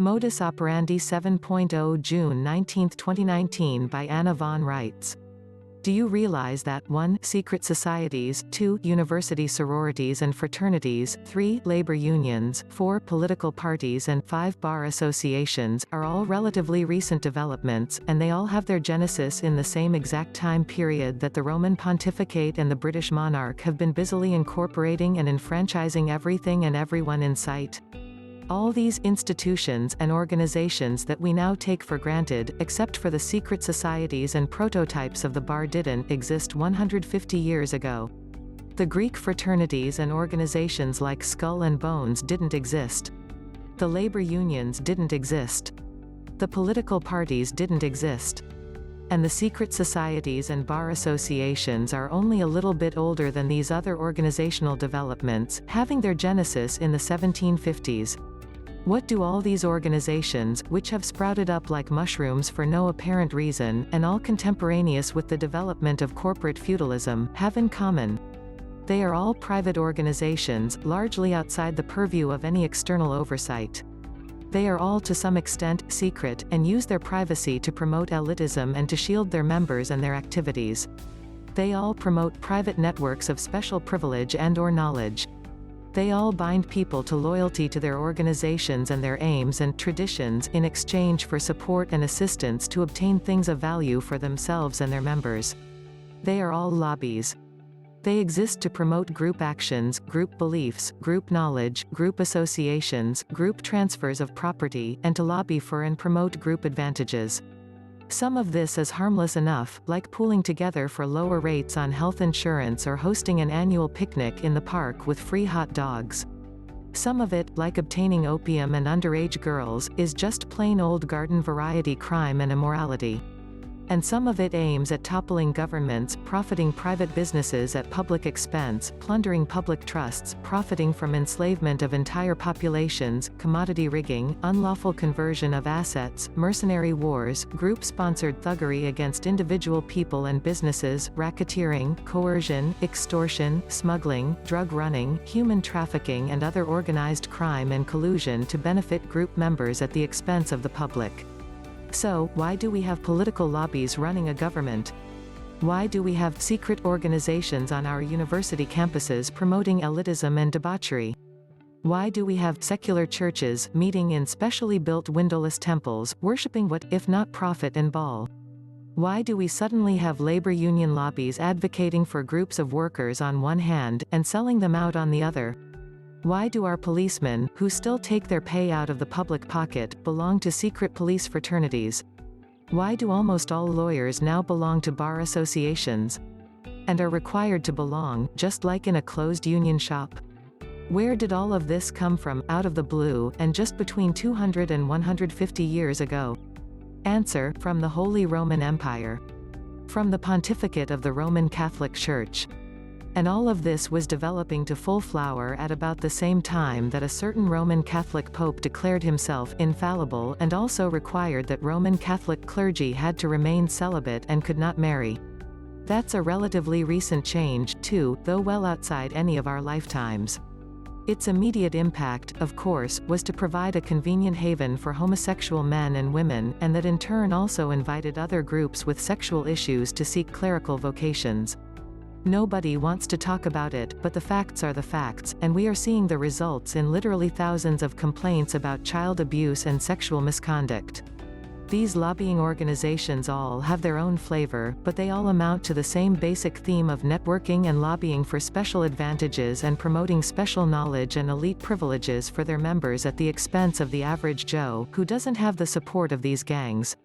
Modus Operandi 7.0 June 19, 2019 by Anna von Reitz. Do you realize that 1. Secret societies, 2. University sororities and fraternities, 3. Labor unions, 4. Political parties and 5. Bar associations, are all relatively recent developments, and they all have their genesis in the same exact time period that the Roman Pontificate and the British Monarch have been busily incorporating and enfranchising everything and everyone in sight? All these institutions and organizations that we now take for granted, except for the secret societies and prototypes of the bar, didn't exist 150 years ago. The Greek fraternities and organizations like Skull and Bones didn't exist. The labor unions didn't exist. The political parties didn't exist. And the secret societies and bar associations are only a little bit older than these other organizational developments, having their genesis in the 1750s. What do all these organizations, which have sprouted up like mushrooms for no apparent reason, and all contemporaneous with the development of corporate feudalism, have in common? They are all private organizations, largely outside the purview of any external oversight. They are all to some extent secret, and use their privacy to promote elitism and to shield their members and their activities. They all promote private networks of special privilege and/or knowledge. They all bind people to loyalty to their organizations and their aims and traditions in exchange for support and assistance to obtain things of value for themselves and their members. They are all lobbies. They exist to promote group actions, group beliefs, group knowledge, group associations, group transfers of property, and to lobby for and promote group advantages. Some of this is harmless enough, like pooling together for lower rates on health insurance or hosting an annual picnic in the park with free hot dogs. Some of it, like obtaining opium and underage girls, is just plain old garden variety crime and immorality. And some of it aims at toppling governments, profiting private businesses at public expense, plundering public trusts, profiting from enslavement of entire populations, commodity rigging, unlawful conversion of assets, mercenary wars, group-sponsored thuggery against individual people and businesses, racketeering, coercion, extortion, smuggling, drug running, human trafficking and other organized crime and collusion to benefit group members at the expense of the public. So, why do we have political lobbies running a government? Why do we have secret organizations on our university campuses promoting elitism and debauchery? Why do we have secular churches meeting in specially built windowless temples, worshipping what, if not profit and ball? Why do we suddenly have labor union lobbies advocating for groups of workers on one hand, and selling them out on the other? Why do our policemen, who still take their pay out of the public pocket, belong to secret police fraternities? Why do almost all lawyers now belong to bar associations? And are required to belong, just like in a closed union shop? Where did all of this come from, out of the blue, and just between 200 and 150 years ago? Answer: from the Holy Roman Empire. From the Pontificate of the Roman Catholic Church. And all of this was developing to full flower at about the same time that a certain Roman Catholic Pope declared himself infallible and also required that Roman Catholic clergy had to remain celibate and could not marry. That's a relatively recent change, too, though well outside any of our lifetimes. Its immediate impact, of course, was to provide a convenient haven for homosexual men and women, and that in turn also invited other groups with sexual issues to seek clerical vocations. Nobody wants to talk about it, but the facts are the facts, and we are seeing the results in literally thousands of complaints about child abuse and sexual misconduct. These lobbying organizations all have their own flavor, but they all amount to the same basic theme of networking and lobbying for special advantages and promoting special knowledge and elite privileges for their members at the expense of the average Joe, who doesn't have the support of these gangs.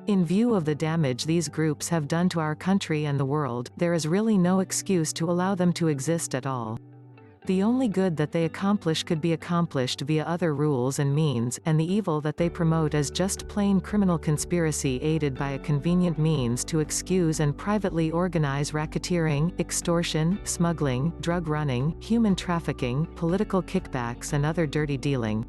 In view of the damage these groups have done to our country and the world, there is really no excuse to allow them to exist at all. The only good that they accomplish could be accomplished via other rules and means, and the evil that they promote is just plain criminal conspiracy aided by a convenient means to excuse and privately organize racketeering, extortion, smuggling, drug running, human trafficking, political kickbacks and other dirty dealing.